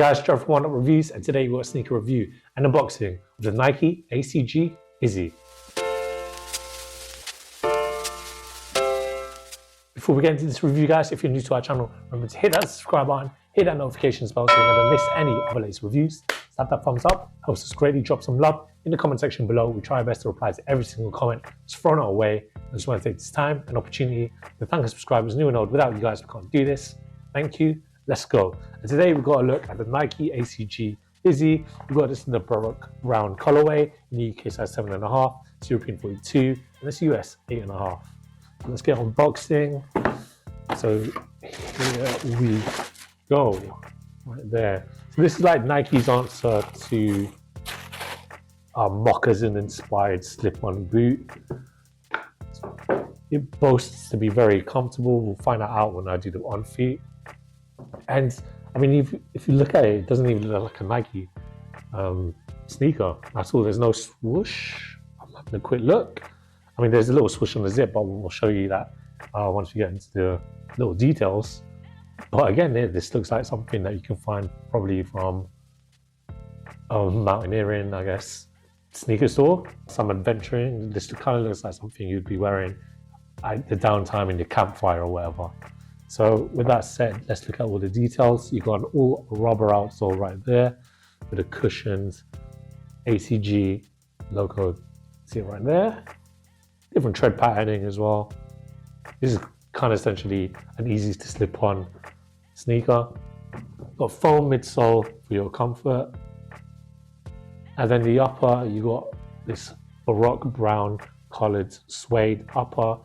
guys, Gerald from Oneupreviewz, and today we've got a sneaker review and unboxing of the Nike ACG IZY. Before we get into this review, guys, if you're new to our channel, remember to hit that subscribe button, hit that notifications bell so you never miss any of our latest reviews. Slap that thumbs up, helps us greatly. Drop some love in the comment section below. We try our best to reply to every single comment that's thrown our way. I just want to take this time and opportunity to thank our subscribers, new and old. Without you guys, we can't do this. Thank you. Let's go. And today we've got a look at the Nike ACG IZY. We've got this in the Baroque round colorway, in the UK size 7.5, it's European 42, and it's US 8.5. Let's get unboxing. So here we go, right there. So this is like Nike's answer to a moccasin inspired slip-on boot. It boasts to be very comfortable. We'll find that out when I do the on feet. And I mean, if you look at it, it doesn't even look like a Nike sneaker at all. There's no swoosh. I'm having a quick look. I mean, there's a little swoosh on the zip, but we'll show you that once we get into the little details. But again, this looks like something that you can find probably from mountaineering, I guess, sneaker store. Some adventuring. This kind of looks like something you'd be wearing at the downtime in the campfire or whatever. So with that said, let's look at all the details. You've got an all rubber outsole right there with the cushions, ACG logo, see it right there. Different tread patterning as well. This is kind of essentially an easy to slip on sneaker. Got foam midsole for your comfort. And then the upper, you got this Baroque brown collared suede upper.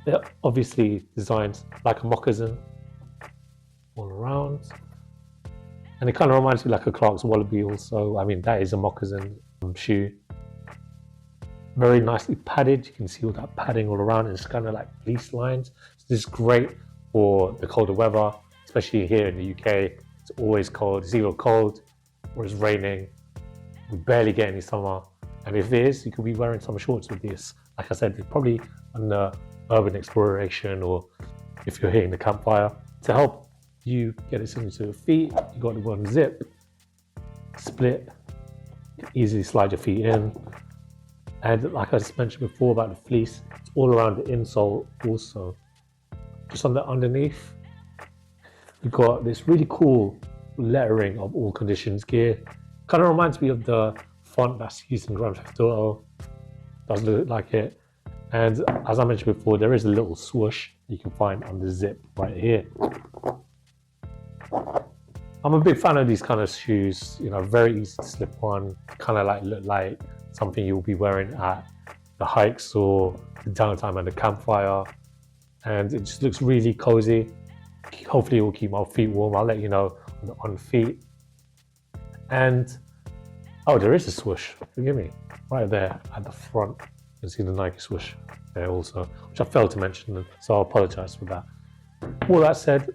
They're obviously designed like a moccasin all around. And it kind of reminds me like a Clark's wallaby also. I mean, that is a moccasin shoe. Very nicely padded. You can see all that padding all around. And it's kind of like fleece lines. So this is great for the colder weather, especially here in the UK. It's always cold. It's either cold or it's raining. We barely get any summer. And if it is, you could be wearing some shorts with this. Like I said, it's probably on the urban exploration, or if you're hitting the campfire. To help you get this into your feet, you got the one zip, split, you can easily slide your feet in. And like I just mentioned before about the fleece, it's all around the insole also. Just on the underneath, we've got this really cool lettering of all conditions gear. Kind of reminds me of the font that's used in Grand Theft Auto. Does look like it. And as I mentioned before, there is a little swoosh you can find on the zip right here. I'm a big fan of these kind of shoes, you know, very easy to slip on, kind of like look like something you'll be wearing at the hikes or the downtime at the campfire. And it just looks really cozy. Hopefully it will keep my feet warm. I'll let you know on feet. And, oh, there is a swoosh, forgive me, right there at the front. You can see the Nike swoosh there also, which I failed to mention, so I apologize for that. All that said,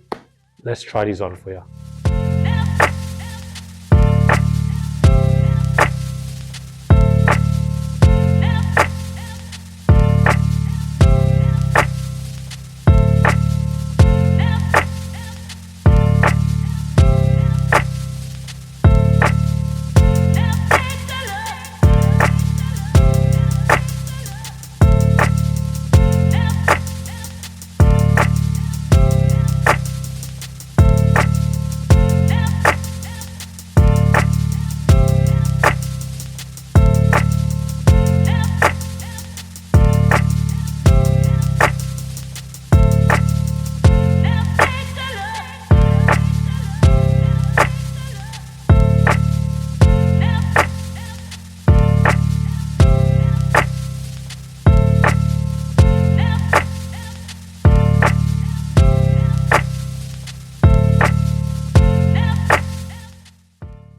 let's try these on for you.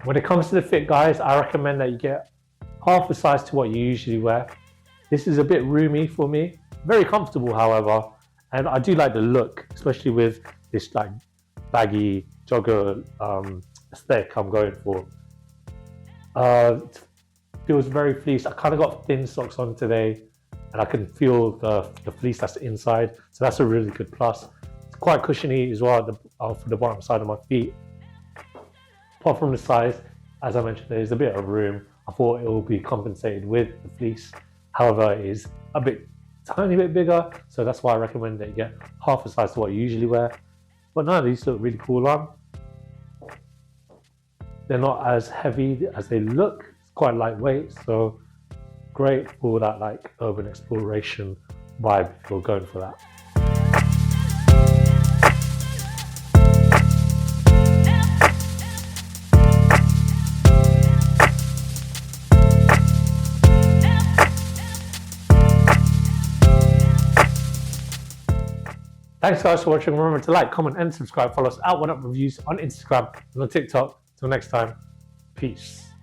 When it comes to the fit, guys, I recommend that you get half the size to what you usually wear. This is a bit roomy for me, very comfortable, however, and I do like the look, especially with this like baggy jogger aesthetic I'm going for. It feels very fleece. I kind of got thin socks on today, and I can feel the fleece that's inside, so that's a really good plus. It's quite cushiony as well for the bottom side of my feet. Apart from the size, as I mentioned, there's a bit of room. I thought it will be compensated with the fleece. However, it is tiny bit bigger, so that's why I recommend that you get half the size to what you usually wear. But none of these look really cool on. They're not as heavy as they look. It's quite lightweight, so great for that like urban exploration vibe if you're going for that. Thanks guys for watching. Remember to like, comment and subscribe. Follow us at Oneupreviewz on Instagram and on TikTok. Till next time, peace.